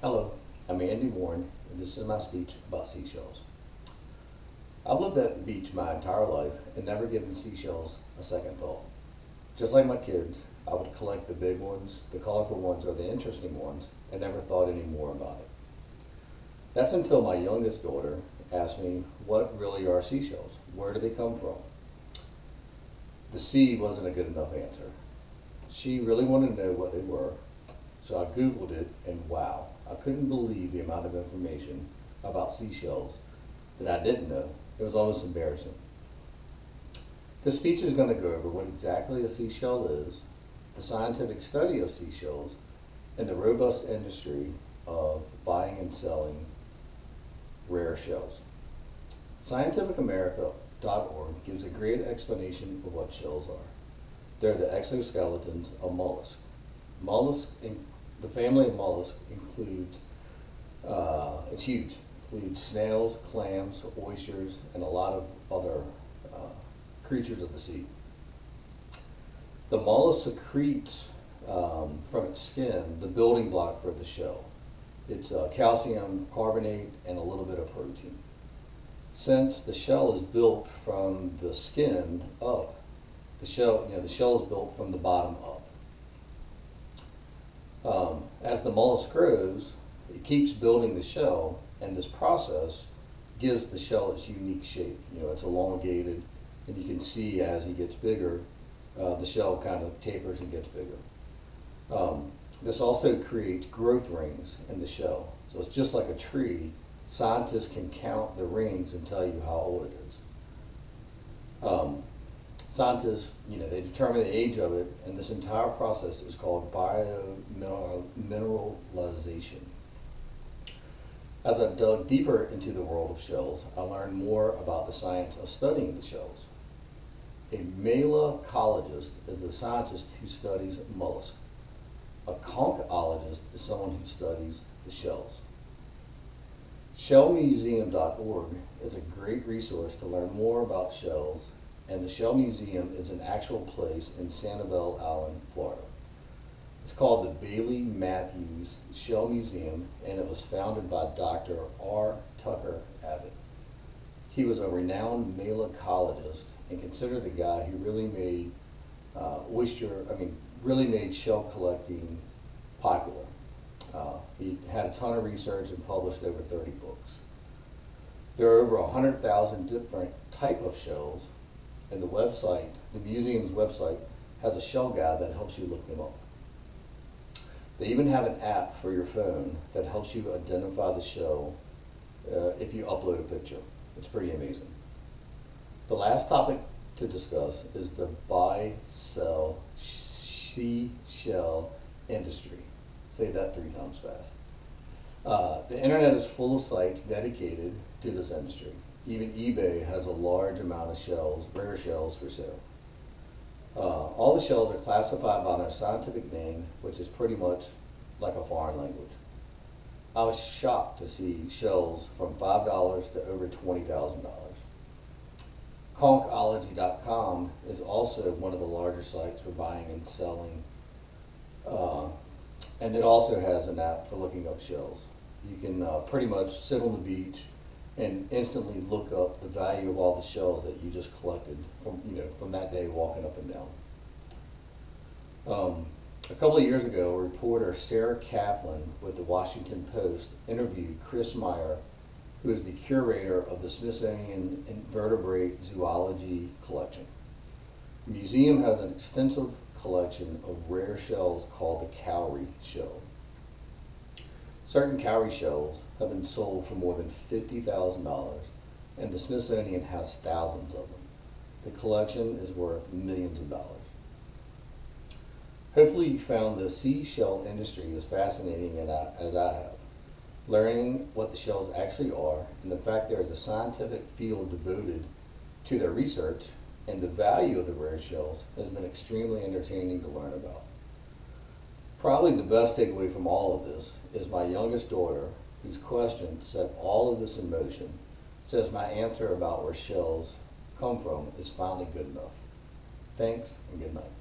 Hello, I'm Andy Warren, and this is my speech about seashells. I've lived at the beach my entire life and never given seashells a second thought. Just like my kids, I would collect the big ones, the colorful ones, or the interesting ones, and never thought any more about it. That's until my youngest daughter asked me, what really are seashells? Where do they come from? The sea wasn't a good enough answer. She really wanted to know what they were, so I Googled it, and wow, I couldn't believe the amount of information about seashells that I didn't know. It was almost embarrassing. This speech is going to go over what exactly a seashell is, the scientific study of seashells, and the robust industry of buying and selling rare shells. ScientificAmerica.org gives a great explanation of what shells are. They're the exoskeletons of mollusks. The family of mollusks includes, it's huge, includes snails, clams, oysters, and a lot of other creatures of the sea. The mollusk secretes from its skin the building block for the shell. It's calcium carbonate and a little bit of protein. Since the shell is built from the skin up, the shell is built from the bottom up. As the mollusk grows, it keeps building the shell, and this process gives the shell its unique shape. It's elongated, and you can see as he gets bigger, the shell kind of tapers and gets bigger. This also creates growth rings in the shell. So it's just like a tree. Scientists can count the rings and tell you how old it is. Scientists, they determine the age of it, and this entire process is called biomineralization. As I dug deeper into the world of shells, I learned more about the science of studying the shells. A malacologist is a scientist who studies mollusks. A conchologist is someone who studies the shells. Shellmuseum.org is a great resource to learn more about shells, and the Shell Museum is an actual place in Sanibel Island, Florida. It's called the Bailey Matthews Shell Museum, and it was founded by Dr. R. Tucker Abbott. He was a renowned malacologist and considered the guy who really made really made shell collecting popular. He had a ton of research and published over 30 books. There are over 100,000 different type of shells, and the museum's website, has a shell guide that helps you look them up. They even have an app for your phone that helps you identify the shell if you upload a picture. It's pretty amazing. The last topic to discuss is the buy-sell seashell industry. Say that 3 times fast. The internet is full of sites dedicated to this industry. Even eBay has a large amount of shells, rare shells, for sale. All the shells are classified by their scientific name, which is pretty much like a foreign language. I was shocked to see shells from $5 to over $20,000. Concology.com is also one of the larger sites for buying and selling, and it also has an app for looking up shells. You can pretty much sit on the beach and instantly look up the value of all the shells that you just collected from that day walking up and down. A couple of years ago, reporter Sarah Kaplan with the Washington Post interviewed Chris Meyer, who is the curator of the Smithsonian Invertebrate Zoology Collection. The museum has an extensive collection of rare shells called the cowrie shell. Certain cowrie shells have been sold for more than $50,000, and the Smithsonian has thousands of them. The collection is worth millions of dollars. Hopefully you found the seashell industry as fascinating as I have. Learning what the shells actually are, and the fact there is a scientific field devoted to their research, and the value of the rare shells has been extremely entertaining to learn about. Probably the best takeaway from all of this is my youngest daughter, whose question set all of this in motion, says my answer about where shells come from is finally good enough. Thanks and good night.